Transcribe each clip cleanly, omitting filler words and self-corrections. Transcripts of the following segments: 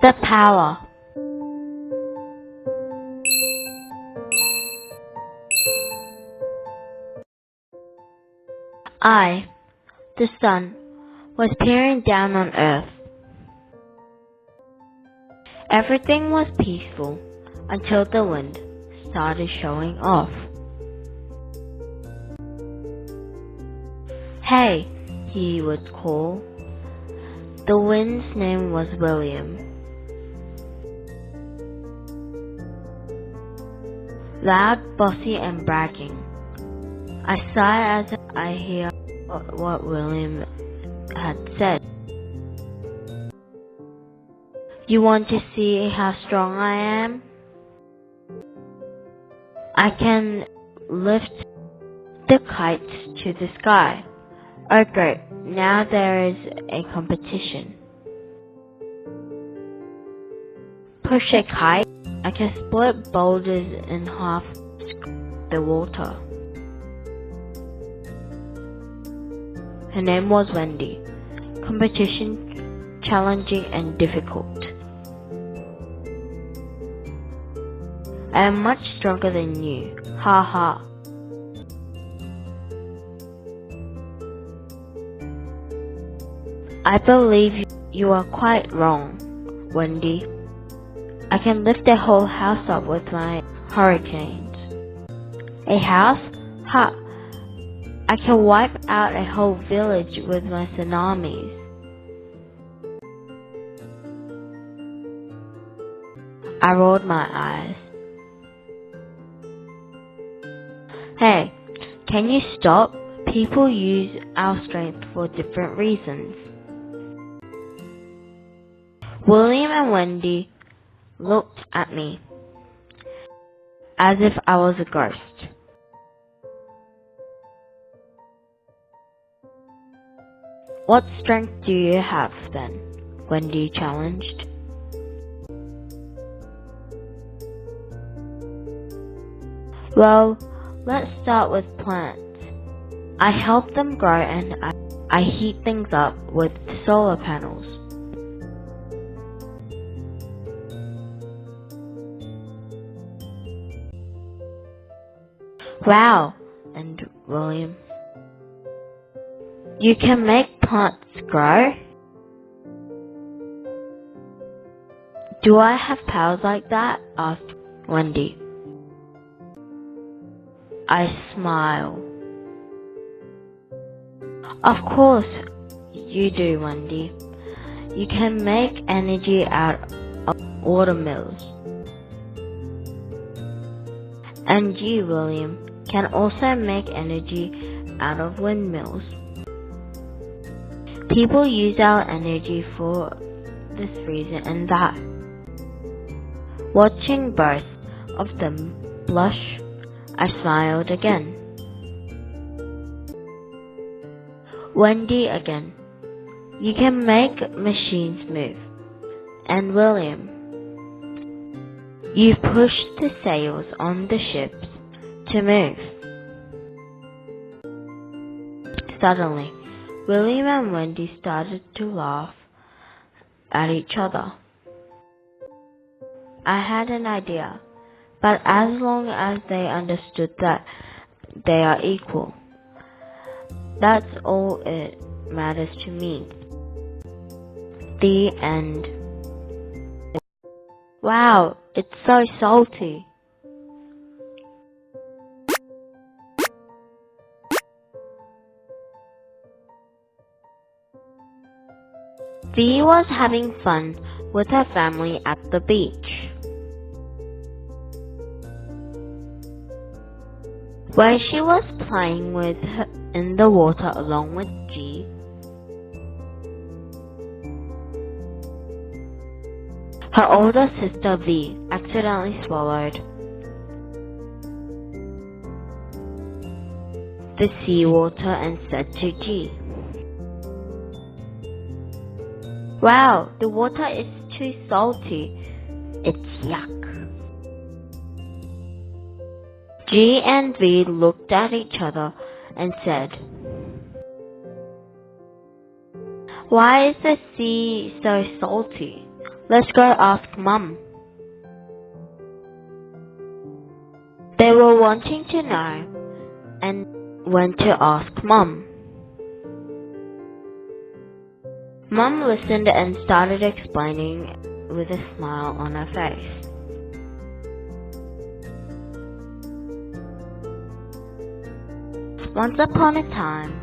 The power. I, the sun, was peering down on Earth. Everything was peaceful until the wind started showing off. Hey, he would call. The wind's name was William. Loud, bossy, and bragging. I sigh as I hear what William had said. You want to see how strong I am? I can lift the kites to the sky. Oh great, now there is a competition. Push a kite, I can split boulders in half the water. Her name was Wendy. Competition, challenging and difficult. I am much stronger than you. Ha ha. I believe you are quite wrong, Wendy. I can lift a whole house up with my hurricanes. A house? Ha! I can wipe out a whole village with my tsunamis. I rolled my eyes. Hey, can you stop? People use our strength for different reasons. William and Wendy looked at me as if I was a ghost. What strength do you have then? Wendy challenged. Well, let's start with plants. I help them grow and I heat things up with solar panels. Wow, and William. You can make plants grow? Do I have powers like that? Asked Wendy. I smile. Of course you do, Wendy. You can make energy out of watermills. And you, William, can also make energy out of windmills. People use our energy for this reason and that. Watching both of them blush, I smiled again. Wendy again. You can make machines move. And William, you push the sails on the ships to move. Suddenly, William and Wendy started to laugh at each other. I had an idea, but as long as they understood that they are equal, that's all it matters to me. The end. Wow, it's so salty. V was having fun with her family at the beach. Where she was playing with her in the water along with G, her older sister V accidentally swallowed the seawater and said to G, "Wow, the water is too salty. It's yuck." G and V looked at each other and said, "Why is the sea so salty? Let's go ask Mum. They were wanting to know and went to ask Mum. Mum listened and started explaining with a smile on her face. Once upon a time,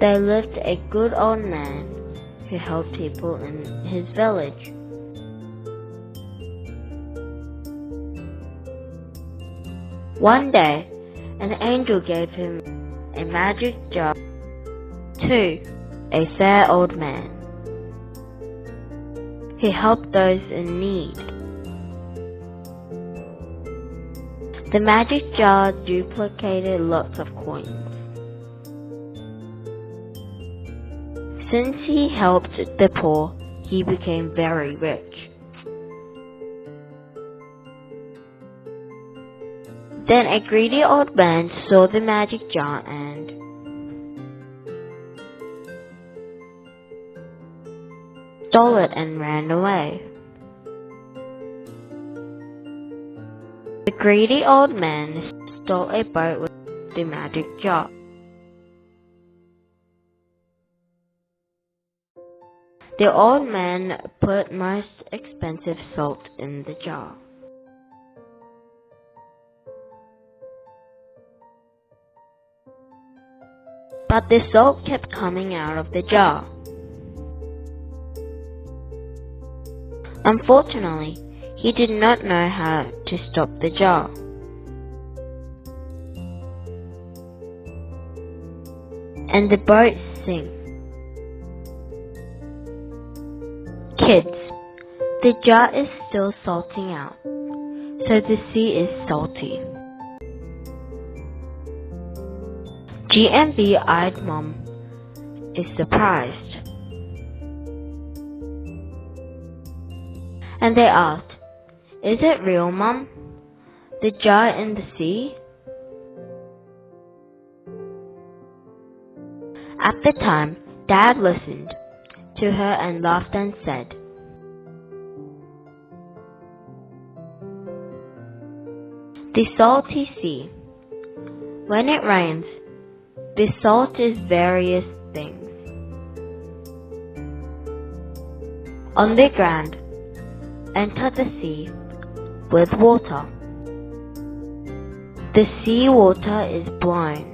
there lived a good old man who helped people in his village. One day, an angel gave him a magic jar to a fair old man. He helped those in need. The magic jar duplicated lots of coins. Since he helped the poor, he became very rich. Then a greedy old man saw the magic jar and stole it and ran away. The greedy old man stole a boat with the magic jar. The old man put most expensive salt in the jar. But the salt kept coming out of the jar. Unfortunately, he did not know how to stop the jar. And the boat sank. Kids, the jar is still salting out, so the sea is salty. Jytv eyed Mum is surprised. And they asked, "Is it real, Mum? The jar in the sea?" At the time, Dad listened to her and laughed and said, "The salty sea. When it rains, the salt is various things. On the ground, enter the sea with water. The sea water is blown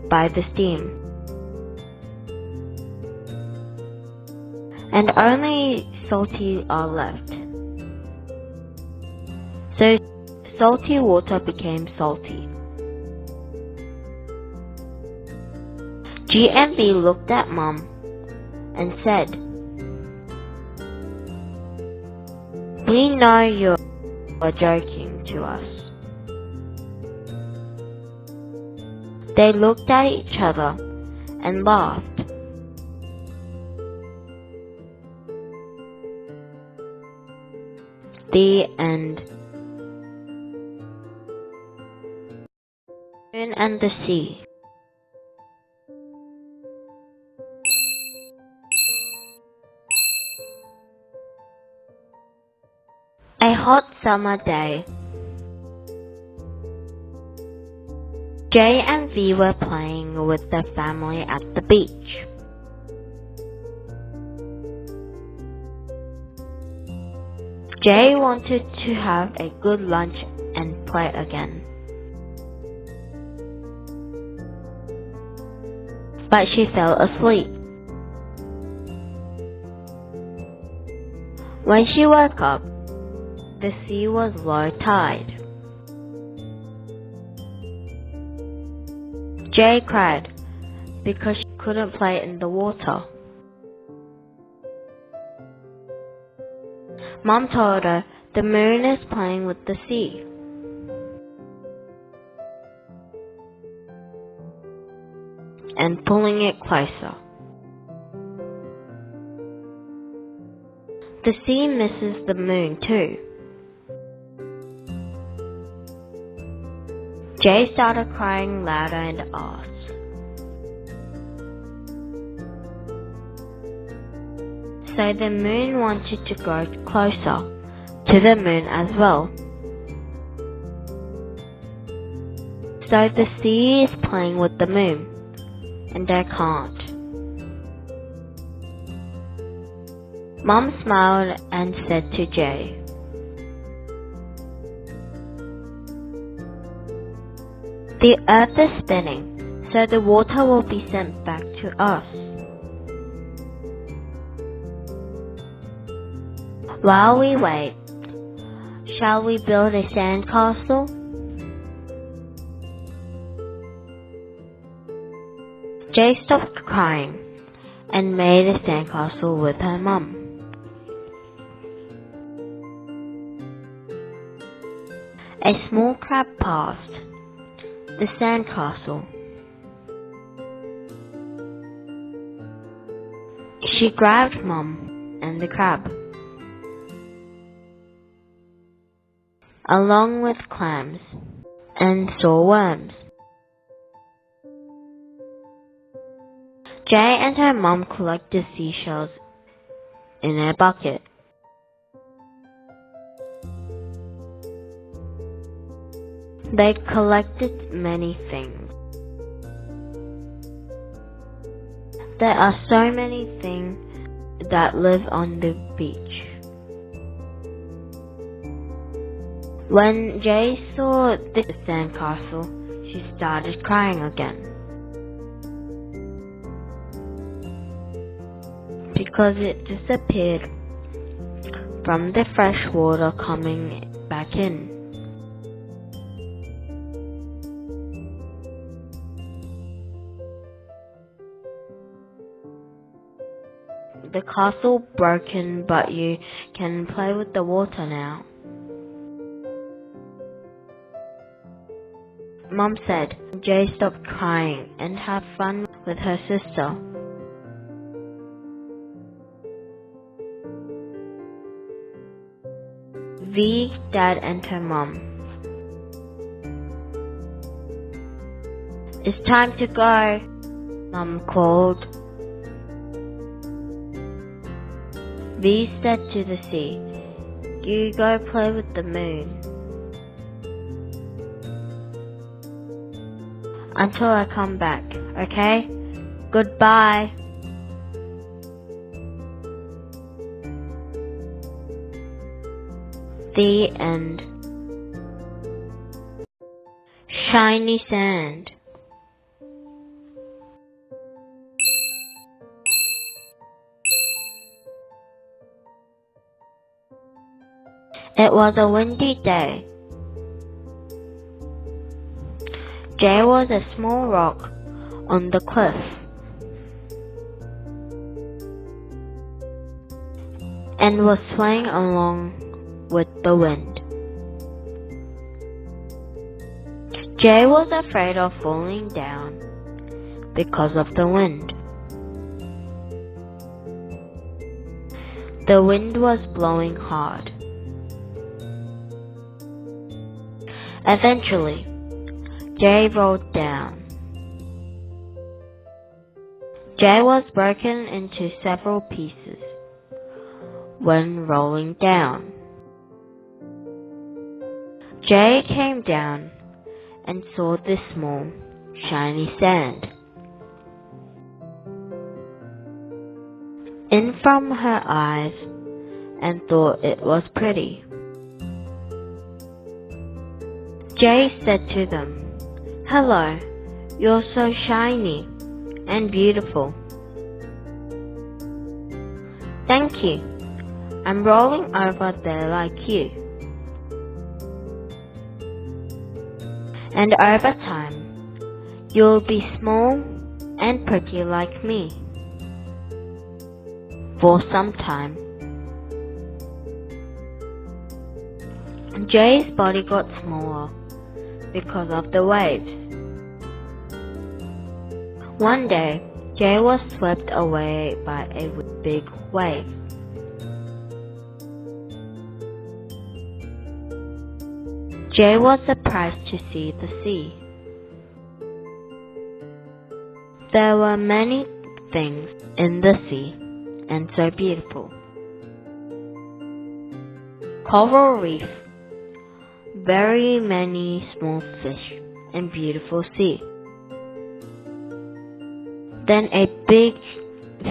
by the steam, and only salty are left. So salty water became salty." Jytv looked at Mum and said, "We know you are joking to us." They looked at each other and laughed. The end. Moon and the Sea. A hot summer day. Jay and V were playing with their family at the beach. Jay wanted to have a good lunch and play again. But she fell asleep. When she woke up, the sea was low tide. Jay cried because she couldn't play in the water. Mom told her the moon is playing with the sea. And pulling it closer. The sea misses the moon too. Jay started crying louder and asked, So the moon wanted to go closer to the moon as well. So the sea is playing with the moon, and they can't. Mom smiled and said to Jay, "The earth is spinning, so the water will be sent back to us. While we wait, shall we build a sandcastle?" Jay stopped crying and made a sandcastle with her mum. A small crab passed the sandcastle. She grabbed Mum and the crab, along with clams and saw worms. Jay and her mum collected seashells in a bucket. They collected many things. There are so many things that live on the beach. When Jay saw the sandcastle, she started crying again, because it disappeared from the fresh water coming back in. The castle broken, but you can play with the water now. Mom said Jay stopped crying and have fun with her sister. V, Dad and her mom. "It's time to go," Mom called. V said to the sea, "You go play with the moon until I come back, okay? Goodbye." The end. Shiny sand. It was a windy day. Jay was a small rock on the cliff, and was swaying along with the wind. Jay was afraid of falling down because of the wind. The wind was blowing hard. Eventually, Jay rolled down. Jay was broken into several pieces when rolling down. Jay came down and saw the small, shiny sand. In from her eyes and thought it was pretty. Jay said to them, "Hello, you're so shiny and beautiful." "Thank you. I'm rolling over there like you. And over time, you'll be small and pretty like me. For some time." Jay's body got smaller because of the waves. One day, Jay was swept away by a big wave. Jay was surprised to see the sea. There were many things in the sea, and so beautiful. Coral reef, very many small fish and beautiful sea. Then a big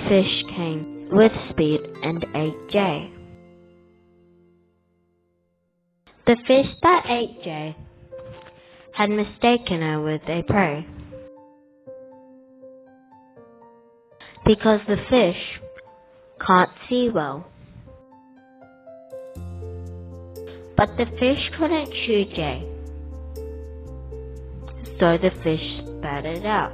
fish came with speed and ate Jay. The fish that ate Jay had mistaken her with a prey, because the fish can't see well. But the fish couldn't chew Jay, so the fish spat it out.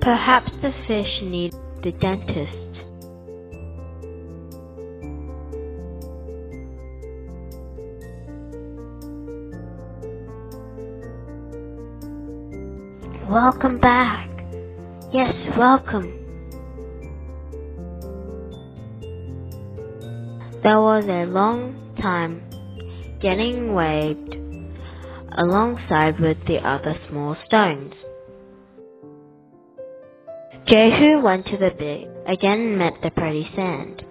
Perhaps the fish needs the dentist. Welcome back. Yes, welcome. There was a long time getting waved alongside with the other small stones. Jehu went to the beach, again met the pretty sand.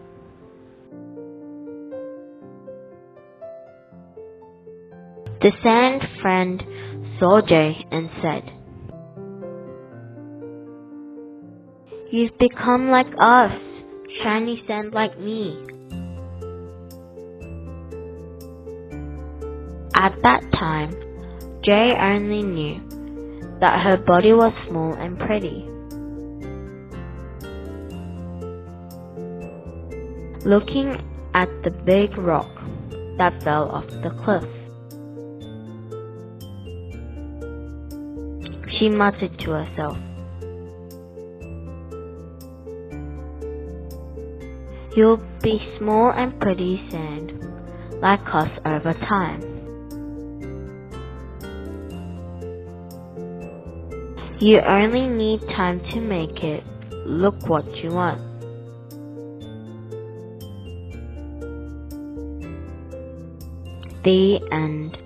The sand friend saw Jay and said, "You've become like us, shiny sand like me." At that time, Jay only knew that her body was small and pretty. Looking at the big rock that fell off the cliff, she muttered to herself, "You'll be small and pretty sand like us over time. You only need time to make it look what you want." The end.